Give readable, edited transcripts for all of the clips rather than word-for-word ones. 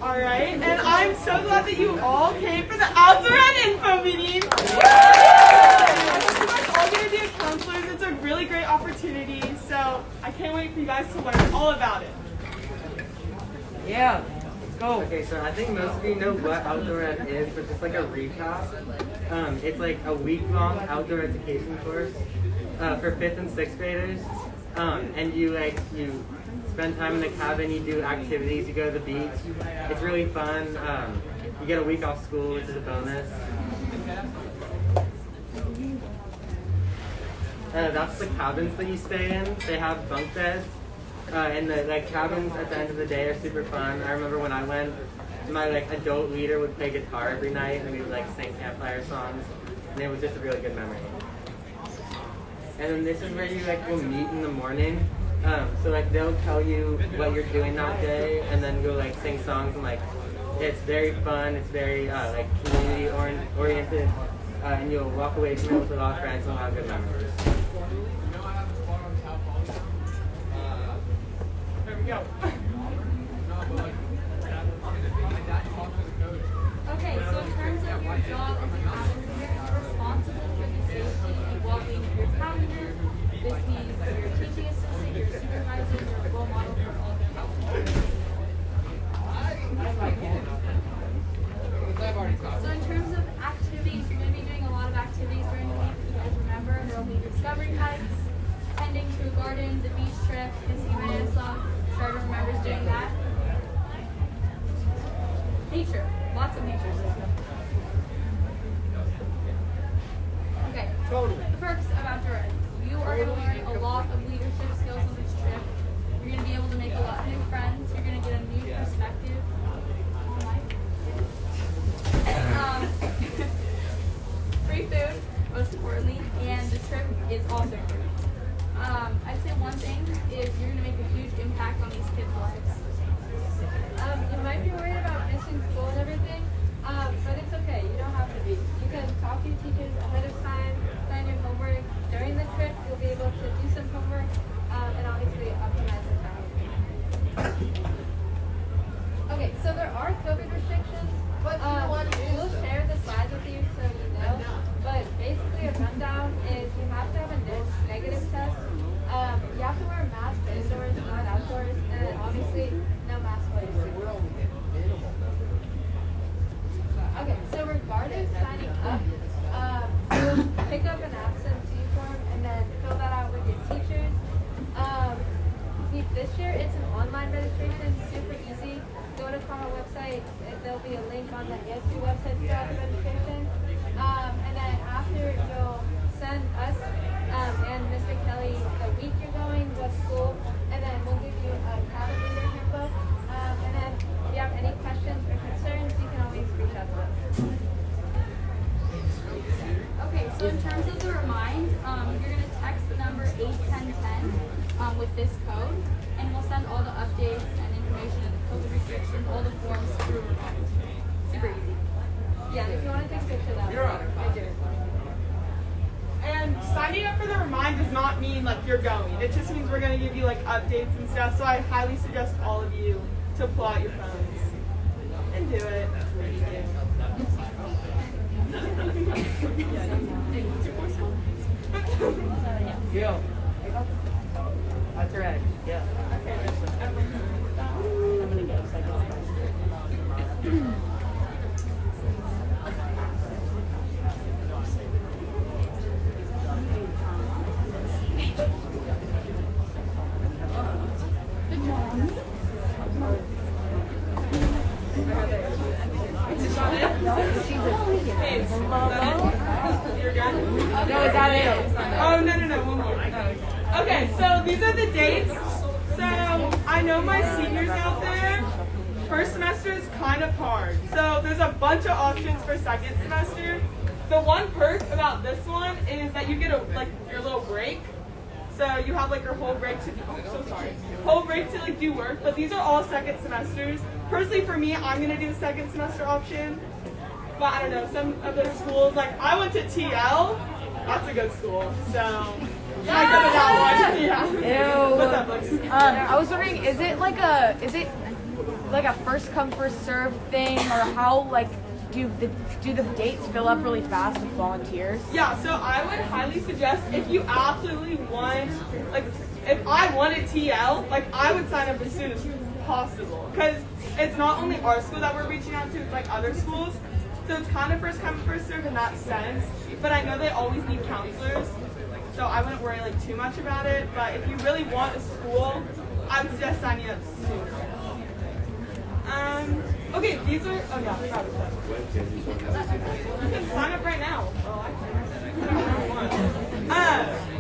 All right, and I'm so glad that you all came for the outdoor and info meeting. All going to be counselors. It's a really great opportunity, so I can't wait for you guys to learn all about it. Yeah, let's go. Okay, so I think most of you know what outdoor ed is, but just like a recap. It's like a week-long outdoor education course for 5th and 6th graders. And you spend time in the cabin, you do activities, you go to the beach. It's really fun. You get a week off school, which is a bonus. That's the cabins that you stay in. They have bunk beds. And the cabins at the end of the day are super fun. I remember when I went, my adult leader would play guitar every night and we would sing campfire songs. And it was just a really good memory. And then this is where you will meet in the morning. So they'll tell you what you're doing that day, and then go sing songs, and it's very fun. It's very community oriented, and you'll walk away from it with a lot of friends and a lot of good memories. There we go. Okay, so in terms of your job as a cabin leader, you're responsible for the safety and well-being of your cabin crew. This means your teaching assistant, your supervisor, your role model for all the households. So in terms of activities, you're going to be doing a lot of activities during the week. If you guys remember, there will be discovery hikes, tending to a garden, the beach trip, Casino song. Charter remembers doing that. Nature, lots of nature. Okay, the perks of outdoor ed. You are going to learn a lot of leadership skills on this trip. You're going to be able to make a lot of new friends. You're going to get a new perspective on life. Free food, most importantly, and the trip is also free. I'd say one thing is you're going to make a huge impact on these kids' lives. You might be worried about missing school and everything, but it's okay. You don't have to be. You can talk to your teachers ahead of time, plan your homework. During the trip, you'll be able to do some homework and obviously optimize the time. Okay, so there are COVID restrictions. We'll share the slides with you so you know. But basically, a rundown is you have to have a negative test. You have to wear a mask indoors, not outdoors, and then obviously no mask while you're sick. Okay, so regarding signing up, you'll pick up an absentee form and then fill that out with your teachers. This year it's an online registration, super easy. Go to our website, there'll be a link on the ESP website to fill out the registration. And then after you'll send us and Mr. Kelly the week you're going, what school, and then we'll give you a cabin leader handbook. And then if you have any questions or concerns, you can always reach out to us. Okay, so in terms of the remind, you're going to text the number 81010 with this code, and we'll send all the updates and information and the COVID restrictions, all the forms through remind. Super easy. Yeah, and if you want to take a picture of that, I do. And signing up for the remind does not mean you're going. It just means we're going to give you updates and stuff. So I highly suggest all of you to pull out your phones and do it. Yeah. Outdoor ed. Yeah. I'm gonna go second. No, is that it? Oh, no, one more. Okay, so these are the dates. So I know my seniors out there, first semester is kind of hard. So there's a bunch of options for second semester. The one perk about this one is that you get your little break. So you have your whole break to do work, but these are all second semesters. Personally for me, I'm gonna do the second semester option. But I don't know, some of those schools, I went to TL, that's a good school. So I could have not watched. Yeah. Ew. What's up, Lex? I was wondering, is it like a first come first serve thing, or how like do the dates fill up really fast with volunteers? Yeah, so I would highly suggest if you absolutely want, like, if I wanted TL, like, I would sign up as soon as possible. Because it's not only our school that we're reaching out to, it's like other schools. So it's kind of first come, first serve in that sense. But I know they always need counselors. So I wouldn't worry, like, too much about it. But if you really want a school, I would suggest signing up soon. Okay, these are, oh yeah, I forgot about that. You can sign up right now.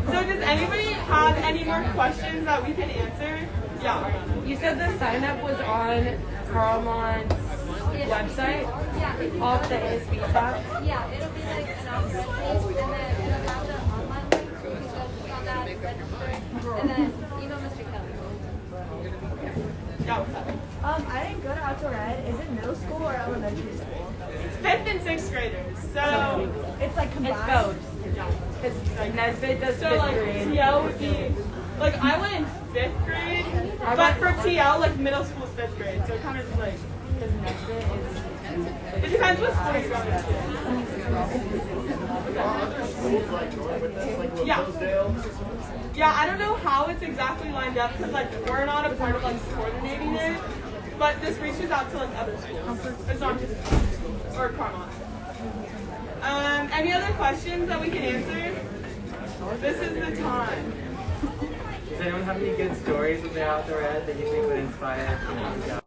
So does anybody have any more questions that we can answer? Yeah. You said the sign up was on Carmon's website, off the ASB tab. Yeah, it'll be like an option page, and then it'll have the online link. You can go click on that, register, and then email Mr. Kelly. Yeah, what's up? I didn't go to outdoor ed. Is it middle school or elementary school? 5th and 6th graders. So, It's like It's combined. both. yeah. Because Nesbitt does So 5th like grade. TL would be, like I went in 5th grade, but for TL, like middle school is 5th grade. So it kind of just like, Because Nesbitt is. it depends what school you're going to. Yeah. Yeah, I don't know how it's exactly lined up because like we're not a part of like coordinating it, but this reaches out to like other schools. It's not just or Carmont. Any other questions that we can answer? This is the time. Does anyone have any good stories about outdoor ed that you think would inspire?